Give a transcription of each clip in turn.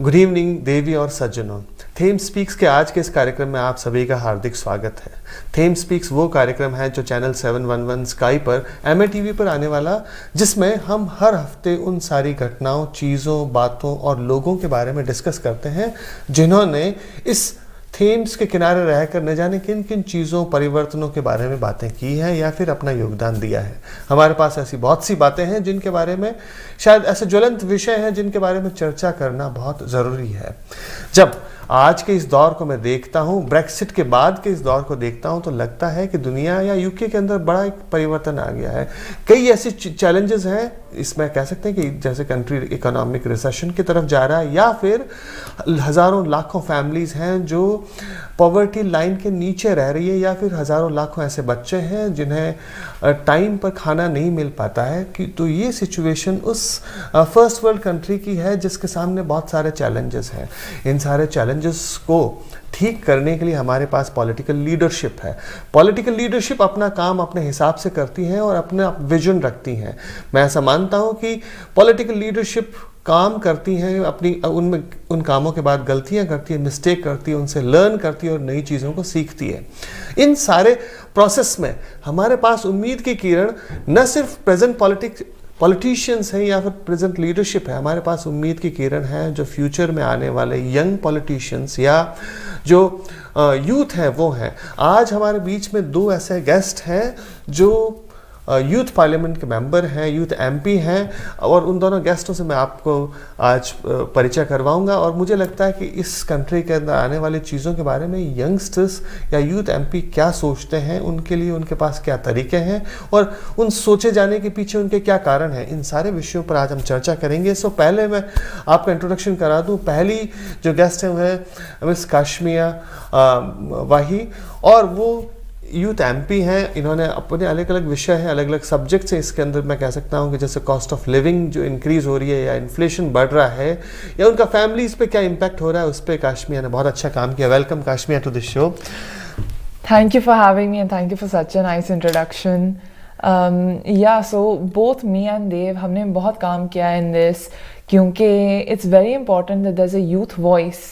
Good evening देवी और सज्जनों। Thames speaks के आज के इस कार्यक्रम में आप सभी का हार्दिक स्वागत है। थेम्स स्पीक्स वो कार्यक्रम है जो चैनल 711 स्काई पर MATV पर आने वाला, जिसमें हम हर हफ्ते उन सारी घटनाओं, चीज़ों, बातों और लोगों के बारे में डिस्कस करते हैं जिन्होंने इस थेम्स के किनारे रहकर न जाने किन किन चीज़ों, परिवर्तनों के बारे में बातें की हैं या फिर अपना योगदान दिया है। हमारे पास ऐसी बहुत सी बातें हैं जिनके बारे में, शायद ऐसे ज्वलंत विषय हैं जिनके बारे में चर्चा करना बहुत ज़रूरी है। जब आज के इस दौर को मैं देखता हूँ, ब्रेक्सिट के बाद के इस दौर को देखता हूँ, तो लगता है कि दुनिया या यूके के अंदर बड़ा एक परिवर्तन आ गया है। कई ऐसे चैलेंजेस हैं, इसमें कह सकते हैं कि जैसे कंट्री इकोनॉमिक रिसेशन की तरफ जा रहा है, या फिर हज़ारों लाखों फैमिलीज़ हैं जो पॉवर्टी लाइन के नीचे रह रही है, या फिर हज़ारों लाखों ऐसे बच्चे हैं जिन्हें टाइम पर खाना नहीं मिल पाता है। कि तो ये सिचुएशन उस फर्स्ट वर्ल्ड कंट्री की है जिसके सामने बहुत सारे चैलेंजेस हैं। इन सारे चैलेंजेस को ठीक करने के लिए हमारे पास पॉलिटिकल लीडरशिप है। पॉलिटिकल लीडरशिप अपना काम अपने हिसाब से करती है और अपना विजन रखती हैं। मैं ऐसा मानता हूं कि पॉलिटिकल लीडरशिप काम करती हैं, अपनी उनमें उन कामों के बाद गलतियां करती है, मिस्टेक करती है, उनसे लर्न करती है और नई चीज़ों को सीखती है। इन सारे प्रोसेस में हमारे पास उम्मीद की किरण न सिर्फ प्रेजेंट पॉलिटिशियंस हैं या फिर प्रेजेंट लीडरशिप है, हमारे पास उम्मीद की किरण है जो फ्यूचर में आने वाले यंग पॉलिटिशियंस या जो यूथ हैं वो हैं। आज हमारे बीच में दो ऐसे गेस्ट हैं जो यूथ पार्लियामेंट के मेंबर हैं, यूथ MP हैं, और उन दोनों गेस्टों से मैं आपको आज परिचय करवाऊंगा। और मुझे लगता है कि इस कंट्री के अंदर आने वाली चीज़ों के बारे में यंगस्टर्स या यूथ MP क्या सोचते हैं, उनके लिए उनके पास क्या तरीके हैं और उन सोचे जाने के पीछे उनके क्या कारण हैं, इन सारे विषयों पर आज हम चर्चा करेंगे। सो पहले मैं आपका इंट्रोडक्शन करा दूँ। पहली जो गेस्ट हैं वह मिस काश्मिया वाही, और वो यूथ MP हैं। इन्होंने अपने अलग अलग विषय हैं, अलग अलग सब्जेक्ट्स हैं। इसके अंदर मैं कह सकता हूँ कि जैसे कॉस्ट ऑफ लिविंग जो इंक्रीज हो रही है या इन्फ्लेशन बढ़ रहा है या उनका फैमिलीज पे क्या इम्पैक्ट हो रहा है, उस पर काश्मिया ने बहुत अच्छा काम किया। Welcome Kashmia to this show. Thank you for having me and thank you for such a nice introduction. So both me and Dev हमने बहुत काम किया in this, क्योंकि it's very important that there's a youth voice.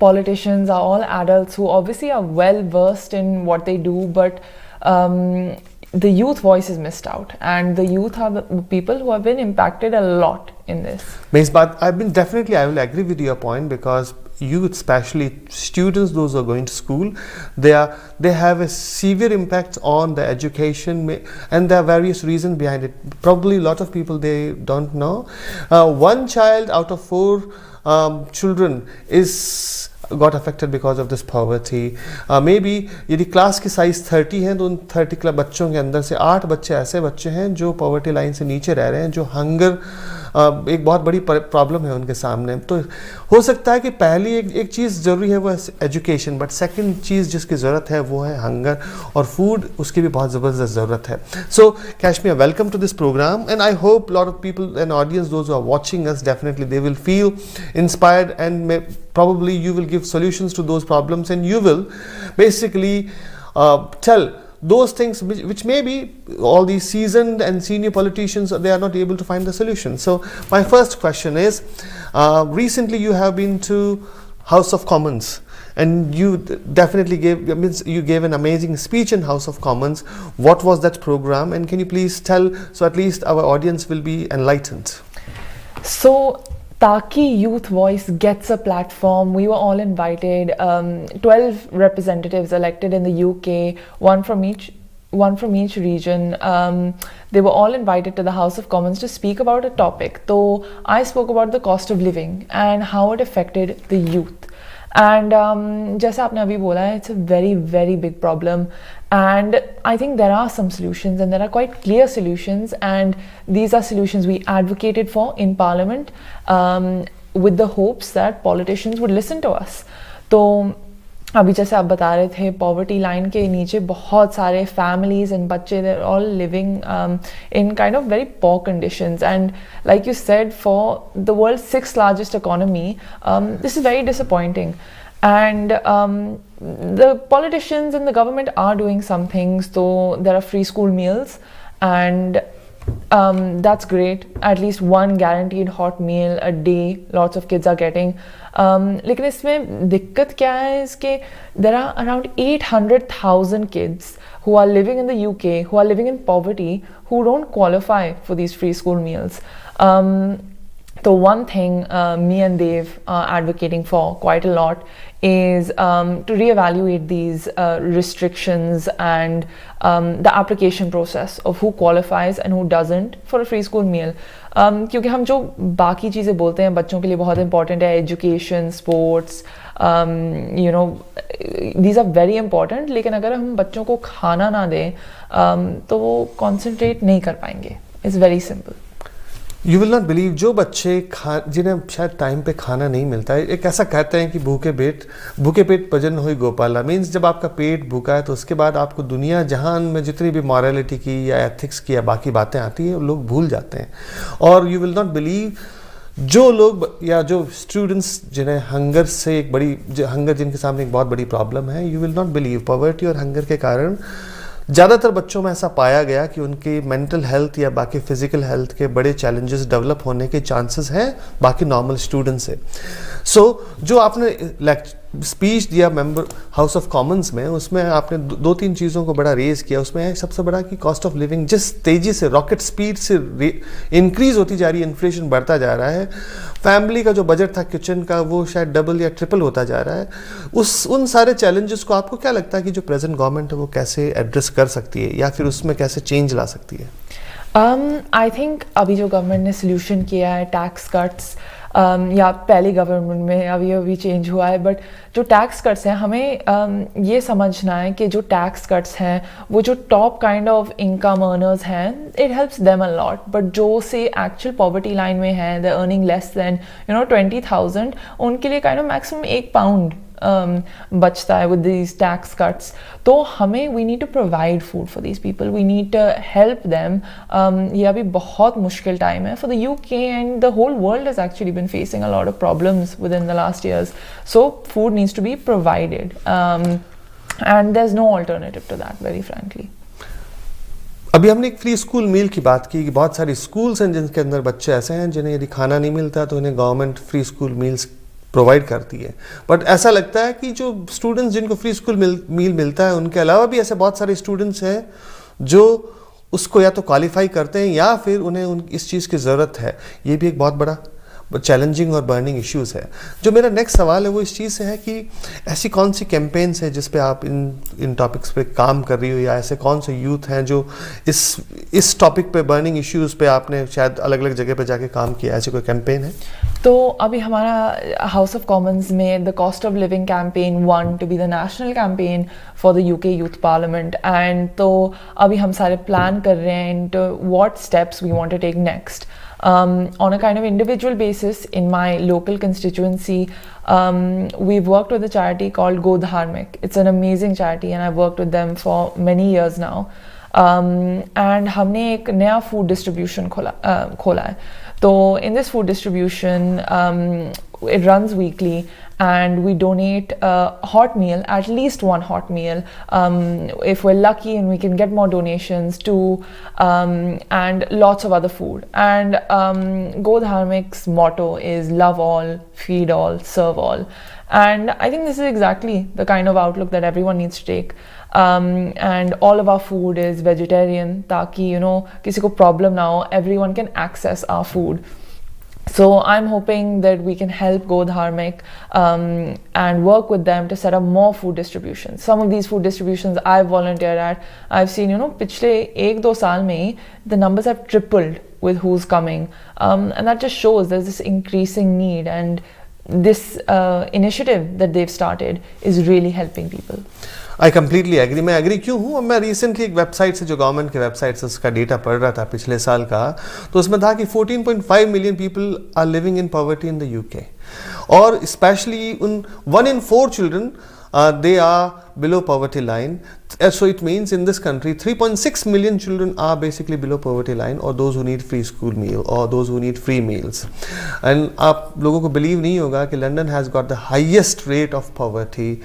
Politicians are all adults who obviously are well versed in what they do, but the youth voice is missed out, and the youth are the people who have been impacted a lot in this. Miss Baat, I will agree with your point, because youth, especially students, those who are going to school, they have a severe impact on the education, and there are various reasons behind it. Probably a lot of people, they don't know. One child out of 4 children got affected because of this poverty. Maybe यदि class की size 30 है तो उन 30 बच्चों के अंदर से 8 बच्चे ऐसे बच्चे हैं जो पॉवर्टी लाइन से नीचे रह रहे हैं, जो हंगर एक बहुत बड़ी प्रॉब्लम है उनके सामने। तो हो सकता है कि पहली एक चीज़ ज़रूरी है वो है एजुकेशन, बट सेकंड चीज़ जिसकी ज़रूरत है वो है हंगर, और फूड उसकी भी बहुत ज़बरदस्त ज़रूरत है। So Kashmir, welcome to this programme, and I hope lot of people and audience, those who are watching us, definitely they will feel inspired, and probably you will give solutions to those problems, and you will basically tell those things which maybe all these seasoned and senior politicians, they are not able to find the solution. So my first question is, recently you have been to House of Commons, and you definitely gave an amazing speech in House of Commons. What was that program, and can you please tell, so at least our audience will be enlightened? So Taki Youth Voice gets a platform. We were all invited, 12 representatives elected in the UK, one from each region. They were all invited to the House of Commons to speak about a topic. So I spoke about the cost of living and how it affected the youth. And जैसे आपने अभी बोला है, it's a very, very big problem. And I think there are some solutions, and there are quite clear solutions, and these are solutions we advocated for in Parliament, with the hopes that politicians would listen to us. तो अभी जैसे आप बता रहे थे, poverty line के नीचे बहुत सारे फैमिलीज एंड बच्चे, they're all living in kind of very poor conditions, and like you said, for the world's 6th largest economy, this is very disappointing. And the politicians and the government are doing some things. So there are free school meals, and That's great. At least one guaranteed hot meal a day. Lots of kids are getting. लेकिन इसमें दिक्कत क्या है इसके there are around 800,000 kids who are living in the UK, who are living in poverty, who don't qualify for these free school meals. So one thing me and Dev are advocating for quite a lot is to reevaluate these restrictions and the application process of who qualifies and who doesn't for a free school meal. क्योंकि हम जो बाकी चीज़ें बोलते हैं बच्चों के लिए बहुत important है, education, sports, you know, these are very important. लेकिन अगर हम बच्चों को खाना ना दें तो वो concentrate नहीं कर पाएंगे. It's very simple. You will not believe, जो बच्चे जिन्हें शायद टाइम पे खाना नहीं मिलता है, एक ऐसा कहते हैं कि भूखे पेट भजन होई गोपाला, मीन्स जब आपका पेट भूखा है तो उसके बाद आपको दुनिया जहान में जितनी भी मॉरलिटी की या एथिक्स की या बाकी बातें आती हैं लोग भूल जाते हैं. और यू विल नॉट बिलीव, जो लोग या जो स्टूडेंट्स जिन्हें हंगर जिनके सामने एक बहुत बड़ी प्रॉब्लम है, you will not believe poverty और हंगर के कारण ज़्यादातर बच्चों में ऐसा पाया गया कि उनकी मेंटल हेल्थ या बाकी फिजिकल हेल्थ के बड़े चैलेंजेस डेवलप होने के चांसेस हैं बाकी नॉर्मल स्टूडेंट से. सो जो आपने स्पीच दिया मेंबर हाउस ऑफ कॉमन्स में, उसमें आपने दो तीन चीज़ों को बड़ा रेज किया. उसमें है सबसे बड़ा कि कॉस्ट ऑफ लिविंग जिस तेज़ी से रॉकेट स्पीड से इंक्रीज होती जा रही है, इन्फ्लेशन बढ़ता जा रहा है, फैमिली का जो बजट था किचन का वो शायद डबल या ट्रिपल होता जा रहा है. उन सारे चैलेंजेस को आपको क्या लगता है कि जो प्रेजेंट गवर्नमेंट है वो कैसे एड्रेस कर सकती है या फिर उसमें कैसे चेंज ला सकती है? आई थिंक अभी जो गवर्नमेंट ने सोल्यूशन किया है टैक्स कट्स, या पहली गवर्नमेंट में अभी चेंज हुआ है, बट जो टैक्स कट्स हैं हमें ये समझना है कि जो टैक्स कट्स हैं वो जो top kind of income earners हैं it helps them a lot, but जो से एक्चुअल पॉवर्टी लाइन में हैं दे अर्निंग लेस देन 20,000, उनके लिए काइंड ऑफ मैक्सिमम £1 बचता है with these tax cuts. तो हमें we need to provide food for these people, we need to help them. ये अभी बहुत मुश्किल टाइम है for the UK and the whole world has actually been facing a lot of problems within the last years. So food needs to be provided, and there's no alternative to that, very frankly. अभी हमने एक free school मील की बात की कि बहुत सारी schools हैं जिनके अंदर बच्चे ऐसे हैं जिन्हें यदि खाना नहीं मिलता तो उन्हें government free school meals provide करती है. बट ऐसा लगता है कि जो स्टूडेंट्स जिनको फ्री स्कूल मील मिलता है उनके अलावा भी ऐसे बहुत सारे स्टूडेंट्स हैं जो उसको या तो क्वालिफाई करते हैं या फिर उन्हें इस चीज़ की ज़रूरत है. ये भी एक बहुत बड़ा चैलेंजिंग और बर्निंग इश्यूज है. जो मेरा नेक्स्ट सवाल है वो इस चीज़ से है कि ऐसी कौन सी कैंपेन्स है जिस पे आप इन टॉपिक्स पे काम कर रही हो, या ऐसे कौन से यूथ हैं जो इस टॉपिक पे बर्निंग इश्यूज पे आपने शायद अलग अलग जगह पे जाके काम किया, ऐसी कोई कैंपेन है? तो अभी हमारा हाउस ऑफ कॉमन्स में the cost of living campaign won to be the national campaign for the UK youth parliament, and तो अभी हम सारे प्लान कर रहे हैं and what steps we want to take next. On a kind of individual basis in my local constituency, we've worked with a charity called Go Dharmik. It's an amazing charity and I've worked with them for many years now. And हमने एक नया food distribution खोला है. So in this food distribution, it runs weekly and we donate a hot meal, at least one hot meal, if we're lucky and we can get more donations too, and lots of other food. And Go Dharmik's motto is love all, feed all, serve all. And I think this is exactly the kind of outlook that everyone needs to take. And all of our food is vegetarian, ताकि किसी को problem ना हो, everyone can access our food. So I'm hoping that we can help Go Dharmik and work with them to set up more food distributions. Some of these food distributions I've volunteered at. I've seen, पिछले 1-2 साल में ही the numbers have tripled with who's coming, and that just shows there's this increasing need, and this initiative that they've started is really helping people. I completely agree. मैं agree क्यों हूँ? मैं recently एक website से, जो government के website से उसका डेटा पढ़ रहा था पिछले साल का, तो उसमें था कि 14.5 million people are living in poverty in the UK, और specially 1 in 4 children they are below poverty line. So it means in this country 3.6 million children are basically below poverty line, or those who need free school meal, or those who need free meals. And आप लोगों को believe नहीं होगा कि London has got the highest rate of poverty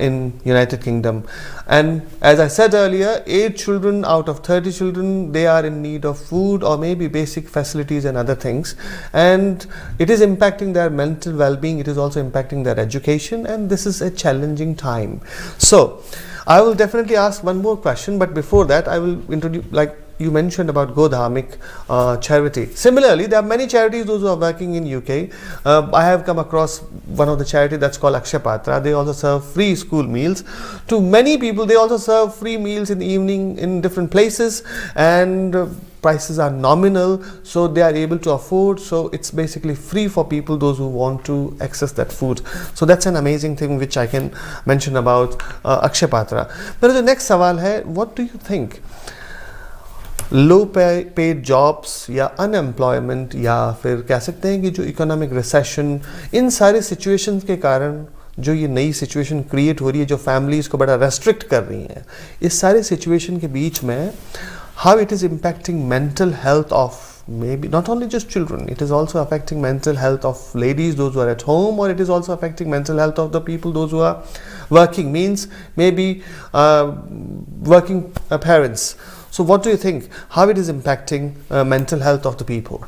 in United Kingdom. And as I said earlier, 8 children out of 30 children, they are in need of food or maybe basic facilities and other things. And it is impacting their mental well-being, it is also impacting their education, and this is a challenging time. So I will definitely ask one more question, but before that I will introduce, like you mentioned about Godhamik charity. Similarly, there are many charities, those who are working in UK. I have come across one of the charity that's called Akshay Patra. They also serve free school meals to many people. They also serve free meals in the evening in different places, and prices are nominal, so they are able to afford. So it's basically free for people, those who want to access that food. So that's an amazing thing which I can mention about Akshay Patra. But the next सवाल है, what do you think? Low paid jobs या unemployment या फिर कह सकते हैं कि जो इकोनॉमिक रिसेशन, इन सारे सिचुएशंस के कारण जो ये नई सिचुएशन क्रिएट हो रही है, जो फैमिलीज़ को बड़ा रेस्ट्रिक्ट कर रही हैं, इस सारे सिचुएशन के बीच में how it is impacting mental health of maybe not only just children, it is also affecting mental health of ladies, those who are at home, or it is also affecting mental health of the people, those who are working, means maybe working parents. So what do you think, how it is impacting mental health of the people?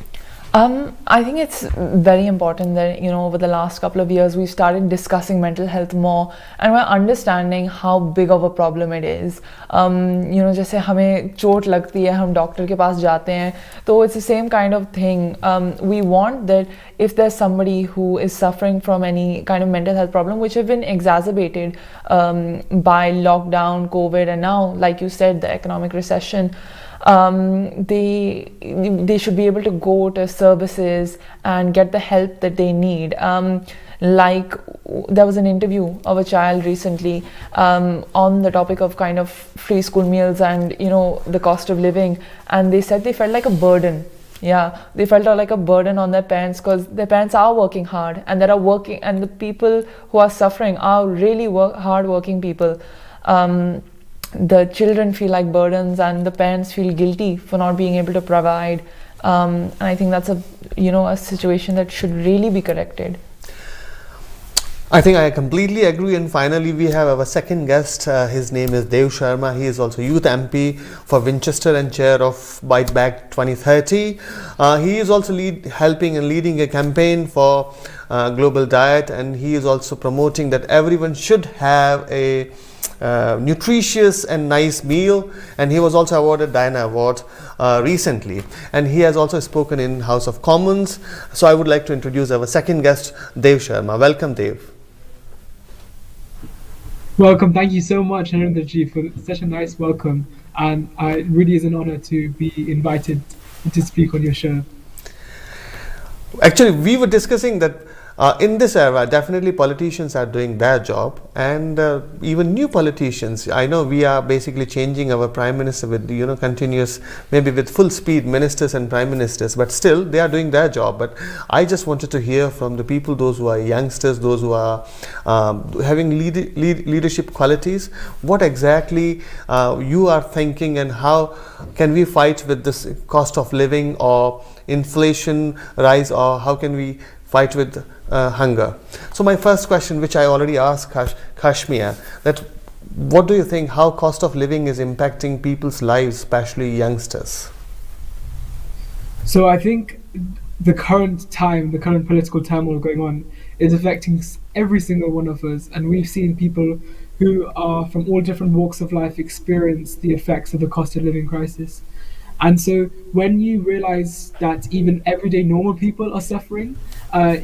I think it's very important that, you know, over the last couple of years we've started discussing mental health more, and we're understanding how big of a problem it is. You know, जैसे हमें चोट लगती है, हम doctor के पास जाते हैं, तो it's the same kind of thing. We want that if there's somebody who is suffering from any kind of mental health problem, which have been exacerbated by lockdown, COVID, and now, like you said, the economic recession, they should be able to go to services and get the help that they need. Like there was an interview of a child recently on the topic of kind of free school meals and, you know, the cost of living, and they said they felt like a burden. Yeah, they felt like a burden on their parents because their parents are working hard, and there are working, and the people who are suffering are really hard working people. The children feel like burdens, and the parents feel guilty for not being able to provide. And I think that's a situation that should really be corrected. I think I completely agree. And finally, we have our second guest. His name is Dev Sharma. He is also Youth MP for Winchester and chair of Bite Back 2030. He is also helping and leading a campaign for global diet, and he is also promoting that everyone should have a nutritious and nice meal, and he was also awarded Diana Award recently, and he has also spoken in House of Commons. So I would like to introduce our second guest, Dev Sharma. Welcome, Dev. Welcome. Thank you so much, Harendra ji, for such a nice welcome, and it really is an honor to be invited to speak on your show. Actually, we were discussing that in this era, definitely politicians are doing their job, and even new politicians. I know we are basically changing our prime minister with, you know, continuous, maybe with full speed ministers and prime ministers, but still they are doing their job. But I just wanted to hear from the people, those who are youngsters, those who are having leadership qualities, what exactly you are thinking, and how can we fight with this cost of living or inflation rise, or how can we fight with hunger. So my first question, which I already asked Kashmir, that what do you think, how cost of living is impacting people's lives, especially youngsters? So I think the current political turmoil going on is affecting every single one of us, and we've seen people who are from all different walks of life experience the effects of the cost of living crisis. And so when you realize that even everyday normal people are suffering, I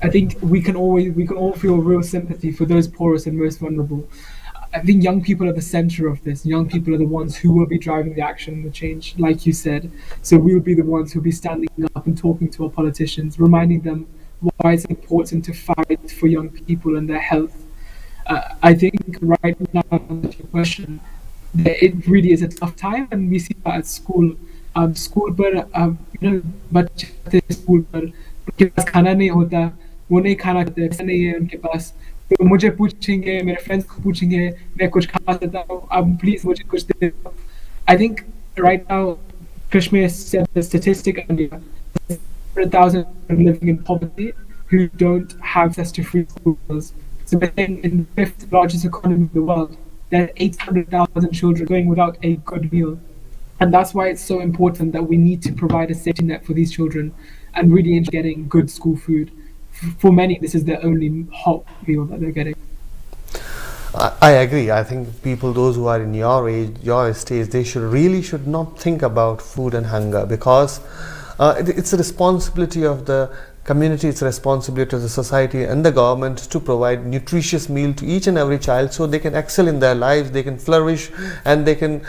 think we can all feel real sympathy for those poorest and most vulnerable. I think young people are the center of this. Young people are the ones who will be driving the action and the change, like you said. So we will be the ones who will be standing up and talking to our politicians, reminding them why it's important to fight for young people and their health. I think right now, to your question, it really is a tough time, and we see that at school. बच्चे school पर उनके पास खाना नहीं होता, वो नहीं खाना खाते, पैसा नहीं है उनके पास, तो मुझे पूछेंगे, मेरे friends को पूछेंगे, मैं कुछ खा सकता हूँ, अब please मुझे कुछ दे दो. I think right now, Kashmir said the statistic earlier, 100,000 living in poverty who don't have access to free schools. So we're saying in the fifth largest economy in the world, there are 800,000 children going without a good meal. And that's why it's so important that we need to provide a safety net for these children and really enjoy getting good school food. For many, this is their only hot meal that they're getting. I agree. I think people, those who are in your age, your stage, they should not think about food and hunger, because it's a responsibility of the community, it's a responsibility of the society and the government to provide nutritious meal to each and every child, so they can excel in their lives, they can flourish, and they can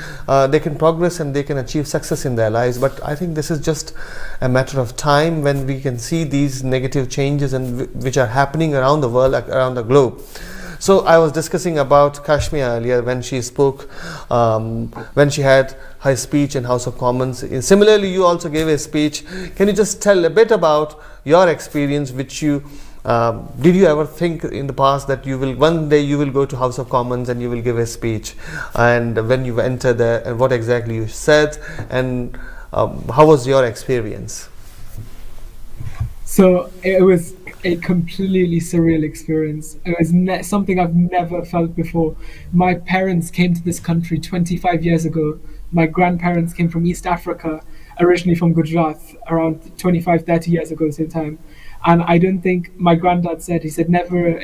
progress, and they can achieve success in their lives. But I think this is just a matter of time when we can see these negative changes and which are happening around the world, around the globe. So I was discussing about Kashmir earlier when she spoke, when she had her speech in House of Commons. Similarly, you also gave a speech. Can you just tell a bit about your experience, which you did you ever think in the past that you will one day you will go to House of Commons and you will give a speech, and when you enter there, and what exactly you said, and how was your experience? So it was a completely surreal experience. It was something I've never felt before. My parents came to this country 25 years ago. My grandparents came from East Africa, originally from Gujarat, around 25, 30 years ago, same time. And I don't think my granddad said, he said, never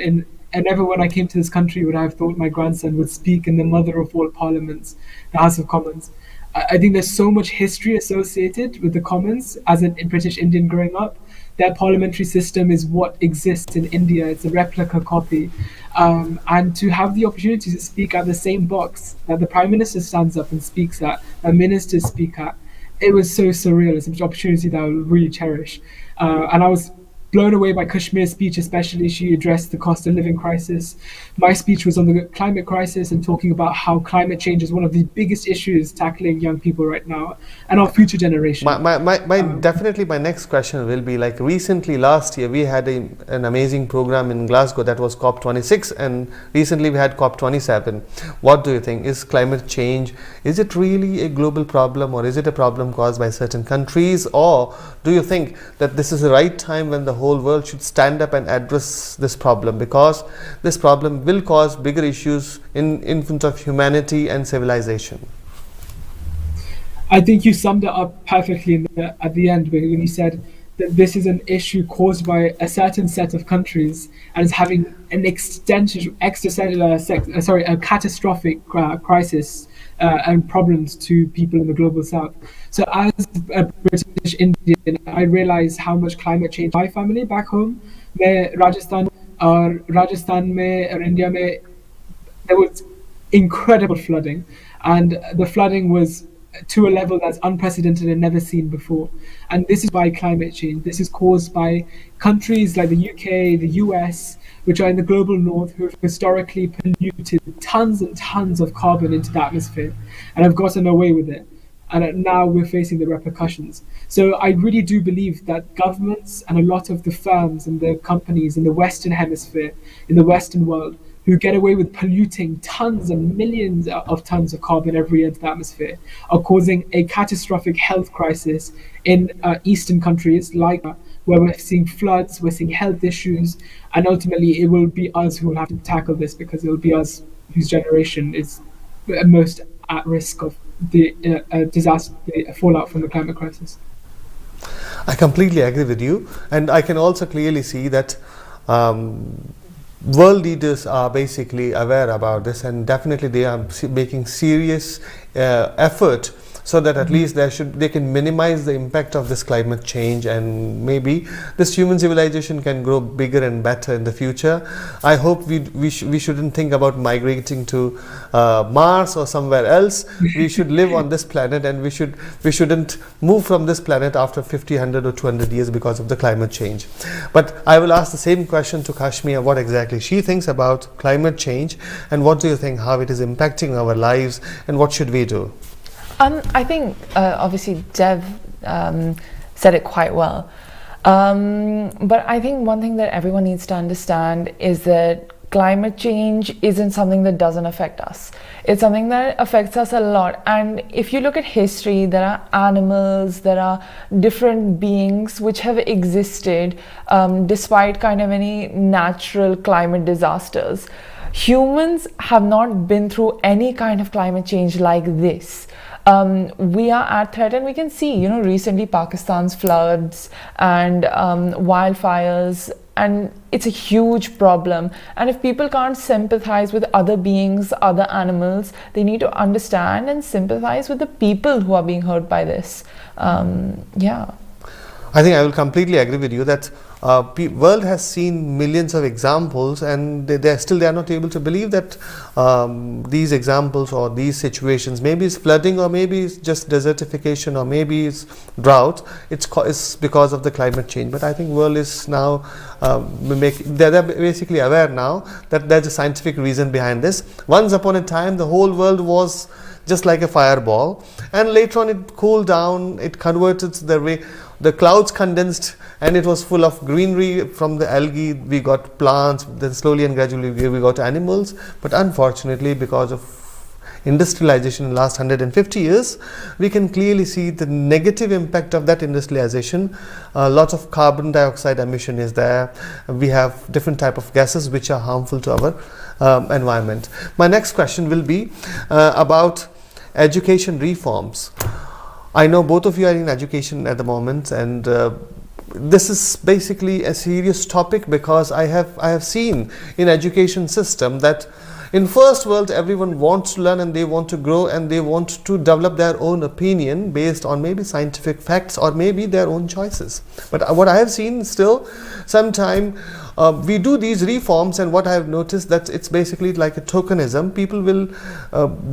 when I came to this country would I have thought my grandson would speak in the mother of all parliaments, the House of Commons. I think there's so much history associated with the Commons as a British Indian growing up. Their parliamentary system is what exists in India. It's a replica copy. And to have the opportunity to speak at the same box that the Prime Minister stands up and speaks at, that ministers speak at, it was so surreal. It's an opportunity that I will really cherish. And I was blown away by Kashmir's speech, especially. She addressed the cost of living crisis. My speech was on the climate crisis and talking about how climate change is one of the biggest issues tackling young people right now and our future generation. Definitely my next question will be, like, recently last year we had an amazing program in Glasgow that was COP26, and recently we had COP27. What do you think? Is climate change, is it really a global problem, or is it a problem caused by certain countries, or do you think that this is the right time when the whole world should stand up and address this problem, because this problem will cause bigger issues in front of humanity and civilization? I think you summed it up perfectly at the end when you said that this is an issue caused by a certain set of countries and is having an a catastrophic crisis and problems to people in the global south. So as a British Indian, I realized how much climate change my family back home, Rajasthan mein or India mein, there was incredible flooding, and the flooding was to a level that's unprecedented and never seen before. And this is by climate change. This is caused by countries like the UK, the US, which are in the global north, who have historically polluted tons and tons of carbon into the atmosphere and have gotten away with it. And now we're facing the repercussions. So I really do believe that governments and a lot of the firms and the companies in the Western hemisphere, in the Western world, who get away with polluting tons and millions of tons of carbon every year into the atmosphere, are causing a catastrophic health crisis in Eastern countries like where we're seeing floods, we're seeing health issues, and ultimately it will be us who will have to tackle this, because it will be us whose generation is most at risk of the disaster, the fallout from the climate crisis. I completely agree with you, and I can also clearly see that world leaders are basically aware about this, and definitely they are making serious effort so that at least they can minimize the impact of this climate change, and maybe this human civilization can grow bigger and better in the future. I hope we shouldn't think about migrating to Mars or somewhere else. We should live on this planet, and we shouldn't move from this planet after 50, 100 or 200 years because of the climate change. But I will ask the same question to Kashmir, what exactly she thinks about climate change, and what do you think, how it is impacting our lives, and what should we do? I think obviously Dev said it quite well. But I think one thing that everyone needs to understand is that climate change isn't something that doesn't affect us. It's something that affects us a lot. And if you look at history, there are animals, there are different beings which have existed despite kind of any natural climate disasters. Humans have not been through any kind of climate change like this. We are at threat, and we can see, recently Pakistan's floods and wildfires, and it's a huge problem. And if people can't sympathize with other beings, other animals, they need to understand and sympathize with the people who are being hurt by this. Yeah. I think I will completely agree with you that world has seen millions of examples, and they are not able to believe that these examples or these situations, maybe it's flooding, or maybe it's just desertification, or maybe it's drought, it's because of the climate change. But I think world is now they're basically aware now that there's a scientific reason behind this. Once upon a time, the whole world was just like a fireball, and later on it cooled down, it converted the way the clouds condensed, and it was full of greenery. From the algae we got plants, then slowly and gradually we got animals. But unfortunately, because of industrialization in the last 150 years, we can clearly see the negative impact of that industrialization. Lots of carbon dioxide emission is there. We have different type of gases which are harmful to our environment. My next question will be about education reforms. I know both of you are in education at the moment, and this is basically a serious topic, because I have seen in education system that in first world everyone wants to learn, and they want to grow, and they want to develop their own opinion based on maybe scientific facts or maybe their own choices. But what I have seen still, sometime we do these reforms, and what I have noticed that it's basically like a tokenism. People will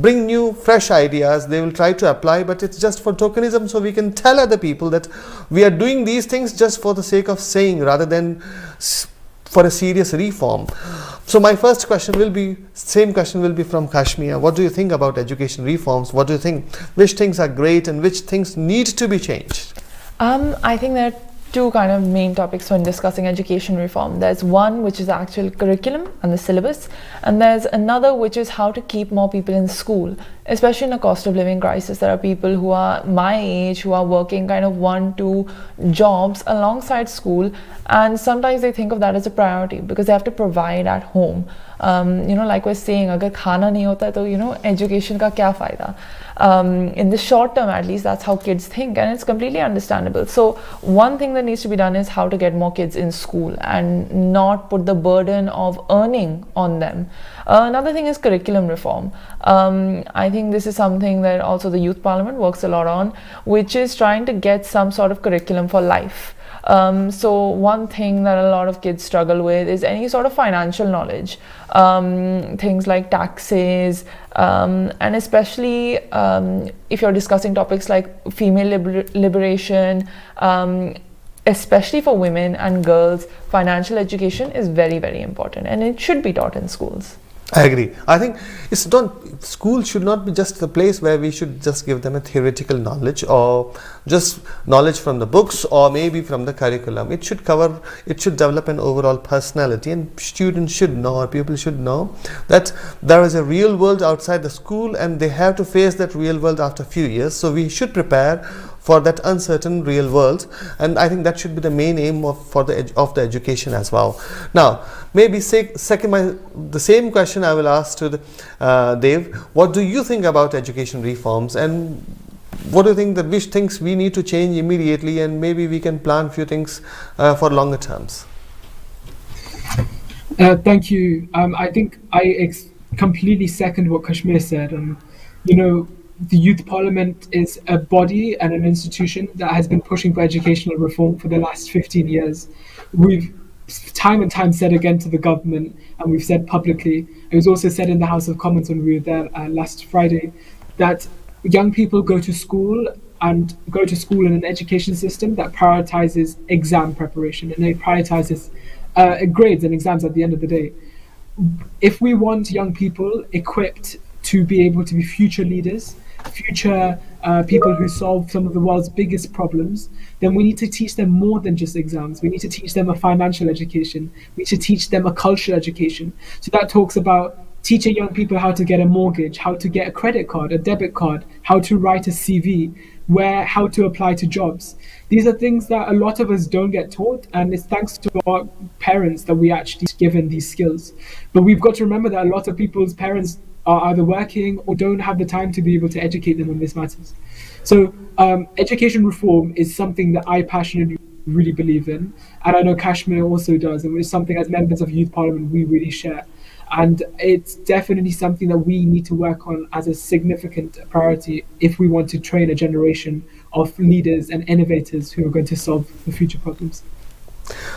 bring new fresh ideas, they will try to apply, but it's just for tokenism, so we can tell other people that we are doing these things just for the sake of saying, rather than for a serious reform. So my first question will be, same question will be from Kashmir. What do you think about education reforms? What do you think, which things are great and which things need to be changed? I think there are two kind of main topics when discussing education reform. There's one which is the actual curriculum and the syllabus, and there's another which is how to keep more people in school, especially in a cost of living crisis. There are people who are my age who are working kind of 1-2 jobs alongside school, and sometimes they think of that as a priority because they have to provide at home. Like we're saying, agar khana nahi hota hai to education ka kya fayda? In the short term, at least, that's how kids think, and it's completely understandable. So one thing that needs to be done is how to get more kids in school and not put the burden of earning on them. Another thing is curriculum reform. I think this is something that also the Youth Parliament works a lot on, which is trying to get some sort of curriculum for life. So one thing that a lot of kids struggle with is any sort of financial knowledge, things like taxes, and especially if you're discussing topics like female liberation, especially for women and girls, financial education is very, very important, and it should be taught in schools. I agree. I think school should not be just the place where we should just give them a theoretical knowledge or just knowledge from the books or maybe from the curriculum. It should develop an overall personality, and students should know, or people should know, that there is a real world outside the school and they have to face that real world after a few years. So we should prepare for that uncertain real world, and I think that should be the main aim of the education as well. Now, maybe the same question I will ask to Dev. What do you think about education reforms, and what do you think that which things we need to change immediately, and maybe we can plan few things for longer terms? Thank you. I think I completely second what Kashmir said. The Youth Parliament is a body and an institution that has been pushing for educational reform for the last 15 years. We've time and time said again to the government, and we've said publicly, it was also said in the House of Commons when we were there last Friday, that young people go to school in an education system that prioritizes exam preparation, and it prioritizes grades and exams at the end of the day. If we want young people equipped to be able to be future leaders, future people who solve some of the world's biggest problems, then we need to teach them more than just exams. We need to teach them a financial education. We need to teach them a cultural education. So that talks about teaching young people how to get a mortgage, how to get a credit card, a debit card, how to write a CV, how to apply to jobs. These are things that a lot of us don't get taught, and it's thanks to our parents that we actually given these skills. But we've got to remember that a lot of people's parents are either working or don't have the time to be able to educate them on this matters. So education reform is something that I passionately really believe in, and I know Kashmir also does, and it's something as members of Youth Parliament we really share. And it's definitely something that we need to work on as a significant priority if we want to train a generation of leaders and innovators who are going to solve the future problems.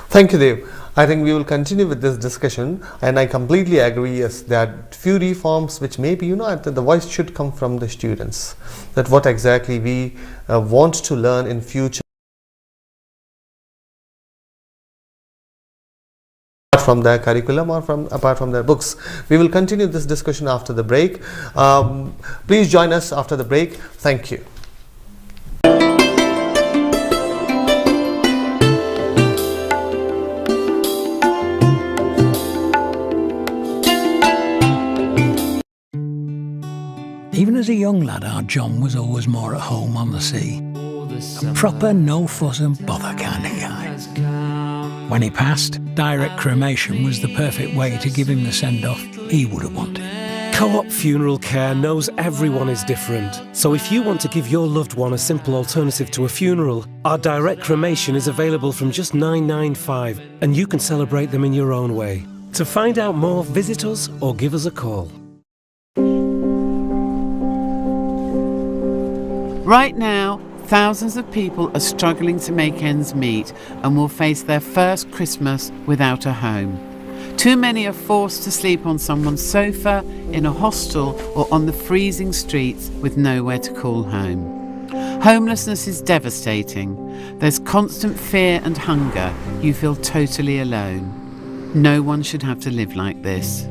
Thank you, Dev. I think we will continue with this discussion, and I completely agree. Yes, there are few reforms which maybe, the voice should come from the students, that what exactly we want to learn in future from their curriculum or apart from their books. We will continue this discussion after the break. Please join us after the break. Thank you. Even as a young lad, our John was always more at home on the sea. A proper no fuss and bother kind of guy. When he passed, direct cremation was the perfect way to give him the send-off he would have wanted. Co-op Funeral Care knows everyone is different. So if you want to give your loved one a simple alternative to a funeral, our direct cremation is available from just $9.95, and you can celebrate them in your own way. To find out more, visit us or give us a call. Right now, thousands of people are struggling to make ends meet and will face their first Christmas without a home. Too many are forced to sleep on someone's sofa, in a hostel, or on the freezing streets with nowhere to call home. Homelessness is devastating. There's constant fear and hunger. You feel totally alone. No one should have to live like this.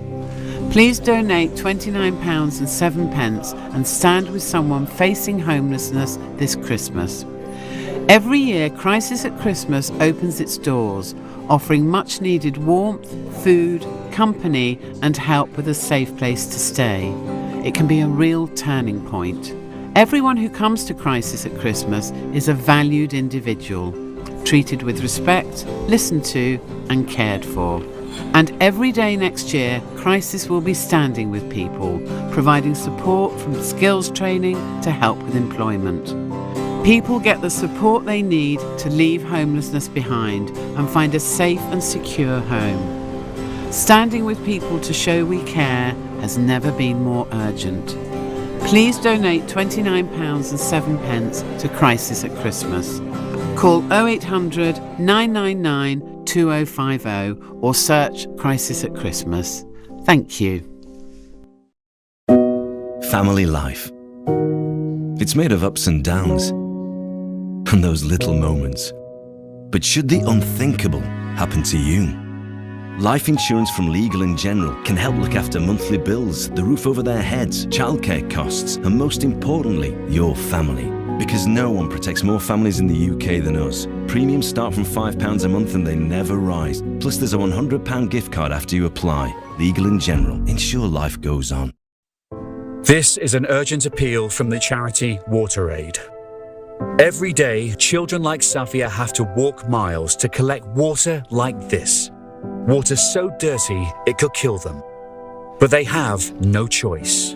Please donate £29.07 and stand with someone facing homelessness this Christmas. Every year, Crisis at Christmas opens its doors, offering much needed warmth, food, company and help with a safe place to stay. It can be a real turning point. Everyone who comes to Crisis at Christmas is a valued individual, treated with respect, listened to and cared for. And every day next year, Crisis will be standing with people, providing support from skills training to help with employment. People get the support they need to leave homelessness behind and find a safe and secure home. Standing with people to show we care has never been more urgent. Please donate £29.07 to Crisis at Christmas. Call 0800 999 2050 or search Crisis at Christmas. Thank you. Family life. It's made of ups and downs, and those little moments. But should the unthinkable happen to you? Life insurance from Legal & General can help look after monthly bills, the roof over their heads, childcare costs, and most importantly, your family. Because no one protects more families in the UK than us. Premiums start from £5 a month and they never rise. Plus there's a £100 gift card after you apply. Legal & General. Ensure life goes on. This is an urgent appeal from the charity WaterAid. Every day, children like Safia have to walk miles to collect water like this. Water so dirty it could kill them. But they have no choice.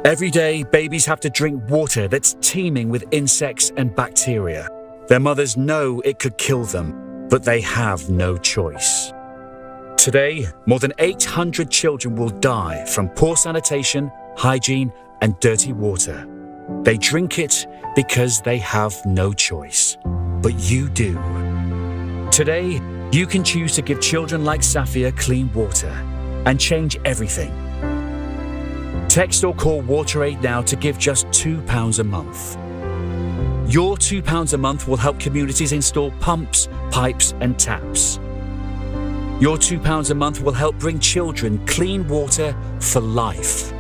Every day, babies have to drink water that's teeming with insects and bacteria. Their mothers know it could kill them, but they have no choice. Today, more than 800 children will die from poor sanitation, hygiene, and dirty water. They drink it because they have no choice. But you do. Today, you can choose to give children like Safia clean water and change everything. Text or call WaterAid now to give just £2 a month. Your £2 a month will help communities install pumps, pipes and taps. Your £2 a month will help bring children clean water for life.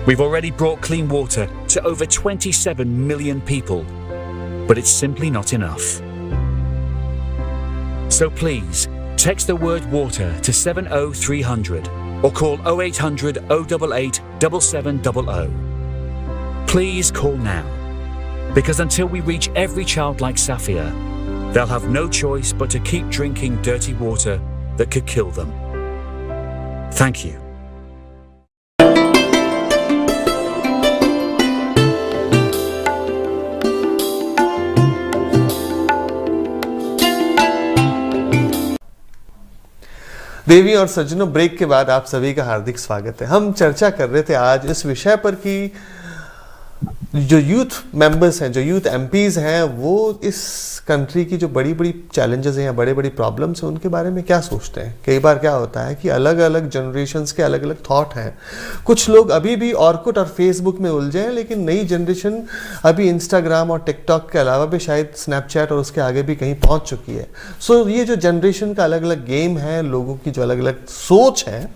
We've already brought clean water to over 27 million people, but it's simply not enough. So please, text the word water to 70300 or call 0800 088 7700. Please call now, because until we reach every child like Safia, they'll have no choice but to keep drinking dirty water that could kill them. Thank you. देवी और सज्जनों, break के बाद आप सभी का हार्दिक स्वागत है। हम चर्चा कर रहे थे आज इस विषय पर कि जो यूथ मेंबर्स हैं, जो यूथ एमपीज हैं, वो इस कंट्री की जो बड़ी बड़ी चैलेंजेस हैं या बड़े बड़ी प्रॉब्लम्स हैं उनके बारे में क्या सोचते हैं। कई बार क्या होता है कि अलग अलग जनरेशन्स के अलग अलग थॉट हैं। कुछ लोग अभी भी ऑर्कुट और फेसबुक में उलझे हैं, लेकिन नई जनरेशन अभी इंस्टाग्राम और टिकटॉक के अलावा भी शायद स्नैपचैट और उसके आगे भी कहीं पहुंच चुकी है। सो ये जो जनरेशन का अलग अलग गेम है, लोगों की जो अलग अलग सोच है,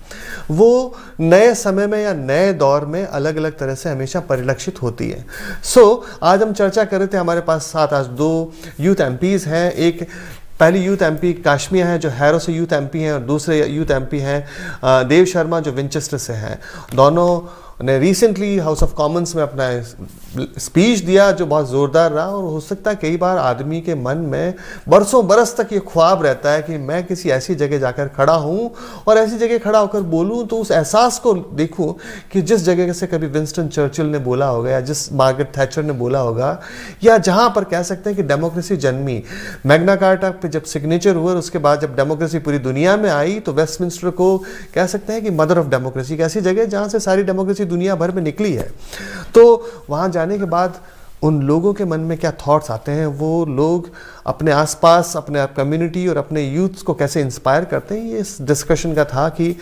वो नए समय में या नए दौर में अलग अलग तरह से हमेशा परिलक्षित होती है। आज हम चर्चा कर रहे थे, हमारे पास साथ आज दो यूथ एमपीज हैं। एक पहली यूथ एमपी काश्मीर है जो हैरो से यूथ एमपी हैं, और दूसरे यूथ एमपी हैं देव शर्मा जो विंचेस्टर से हैं। दोनों ने रिसेंटली हाउस ऑफ कॉमन्स में अपना स्पीच दिया जो बहुत ज़ोरदार रहा। और हो सकता है कई बार आदमी के मन में बरसों बरस तक ये ख्वाब रहता है कि मैं किसी ऐसी जगह जाकर खड़ा हूँ और ऐसी जगह खड़ा होकर बोलूँ, तो उस एहसास को देखूँ कि जिस जगह से कभी विंस्टन चर्चिल ने बोला होगा या जिस मार्गरेट थैचर ने बोला होगा, या जहाँ पर कह सकते हैं कि डेमोक्रेसी जन्मी। मैग्ना कार्टा पे जब सिग्नेचर हुआ, उसके बाद जब डेमोक्रेसी पूरी दुनिया में आई, तो वेस्टमिंस्टर को कह सकते हैं कि मदर ऑफ डेमोक्रेसी, एक ऐसी जगह जहाँ से सारी डेमोक्रेसी दुनिया भर में निकली है। तो वहाँ जाने के बाद उन लोगों के मन में क्या थॉट्स आते हैं, वो लोग अपने आसपास, अपने कम्युनिटी और अपने यूथ्स को कैसे इंस्पायर करते हैं, ये इस डिस्कशन का था कि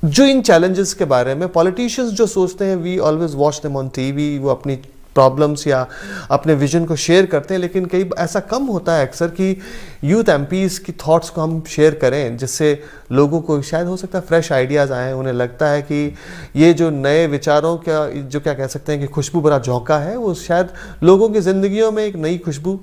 जो इन चैलेंजेस के बारे में पॉलिटिशियंस जो सोचते हैं, we always watch them on TV, वो अपनी प्रॉब्लम्स या अपने विजन को शेयर करते हैं, लेकिन कई ऐसा कम होता है अक्सर कि यूथ एमपीज़ की थॉट्स को हम शेयर करें, जिससे लोगों को शायद हो सकता है फ्रेश आइडियाज़ आएँ। उन्हें लगता है कि ये जो नए विचारों का जो क्या कह सकते हैं कि खुशबू भरा झोंका है, वो शायद लोगों की ज़िंदगियों में एक नई खुशबू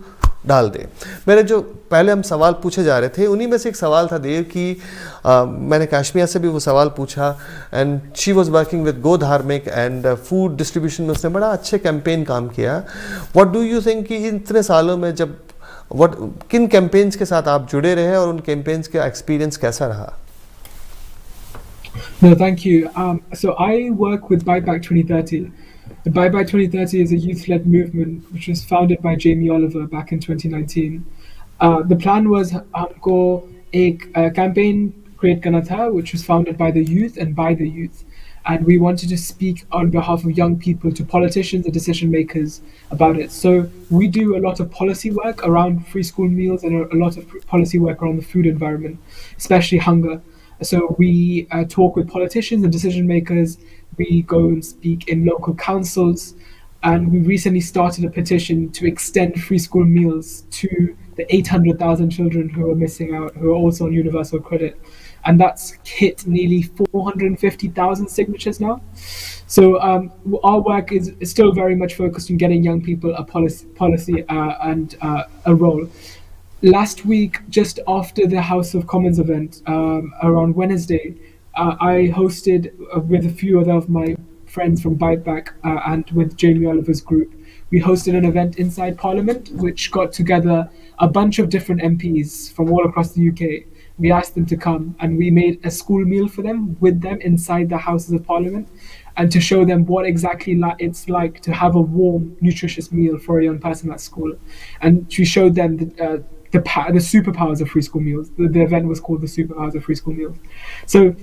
डाल दे। मेरे जो पहले हम सवाल पूछे जा रहे थे, उन्हीं में से एक सवाल था देव कि मैंने काश्मीर से भी वो सवाल पूछा, and she was working with गो धार्मिक एंड फूड डिस्ट्रीब्यूशन में उसने बड़ा अच्छे कैंपेन काम किया। व्हाट डू यू थिंक कि इतने सालों में जब किन कैंपेन्स के साथ आप जुड़े रहे और उन कैंपेन्स का एक्सपीरियंस कैसा रहा? No, thank you. So I work with Bite Back 2030. The Bye Bye 2030 is a youth-led movement which was founded by Jamie Oliver back in 2019. The plan was हमको एक campaign create करना था which was founded by the youth and by the youth, and we wanted to speak on behalf of young people to politicians and decision makers about it. So we do a lot of policy work around free school meals and a lot of policy work around the food environment, especially hunger. So we talk with politicians and decision makers. We go and speak in local councils, and we recently started a petition to extend free school meals to the 800,000 children who are missing out, who are also on universal credit, and that's hit nearly 450,000 signatures now. So our work is still very much focused on getting young people a policy and a role. Last week, just after the House of Commons event, around Wednesday, I hosted with a few other of my friends from Bite Back and with Jamie Oliver's group, we hosted an event inside Parliament which got together a bunch of different MPs from all across the UK. We asked them to come, and we made a school meal for them with them inside the Houses of Parliament, and to show them what exactly it's like to have a warm, nutritious meal for a young person at school. And we showed them the superpowers of free school meals. The event was called the Superpowers of Free School Meals. So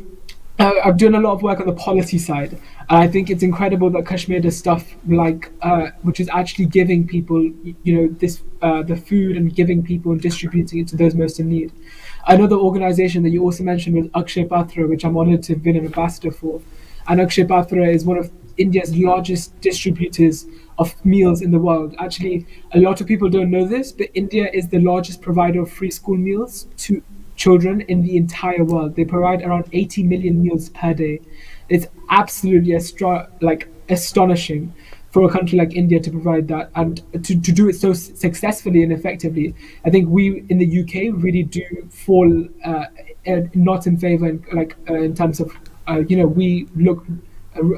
I've done a lot of work on the policy side. I think it's incredible that Kashmir does stuff like, which is actually giving people, the food, and giving people and distributing it to those most in need. Another organization that you also mentioned was Akshay Patra, which I'm honored to have been an ambassador for. And Akshay Patra is one of India's largest distributors of meals in the world. Actually, a lot of people don't know this, but India is the largest provider of free school meals to children in the entire world. They provide around 80 million meals per day. It's absolutely astonishing for a country like India to provide that and to do it so successfully and effectively. I think we in the UK really do fall not in favor in terms of we look.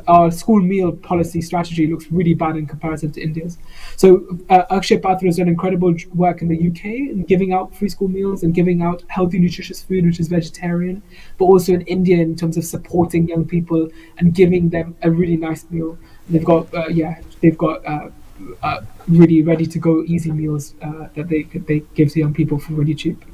Our school meal policy strategy looks really bad in comparison to India's. So Akshay Patra has done incredible work in the UK in giving out free school meals and giving out healthy, nutritious food, which is vegetarian, but also in India in terms of supporting young people and giving them a really nice meal. They've got really ready to go easy meals that they give to young people for really cheap.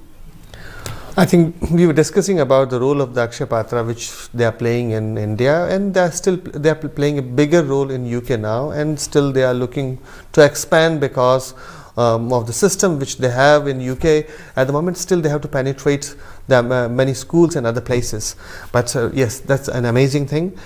I think we were discussing about the role of the Akshay Patra which they are playing in India, and they are playing a bigger role in UK now, and still they are looking to expand because of the system which they have in UK at the moment. Still they have to penetrate the many schools and other places, but yes, that's an amazing thing.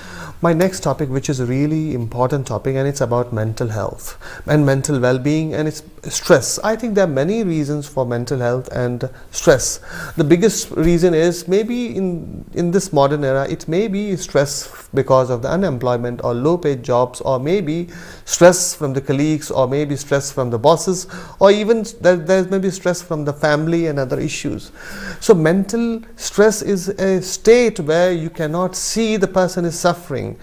My next topic, which is a really important topic, and it's about mental health and mental well-being, and it's stress. I think there are many reasons for mental health and stress. The biggest reason is maybe in this modern era, it may be stress because of the unemployment or low-paid jobs, or maybe stress from the colleagues, or maybe stress from the bosses, or even there's maybe stress from the family and other issues. So mental stress is a state where you cannot see the person is suffering.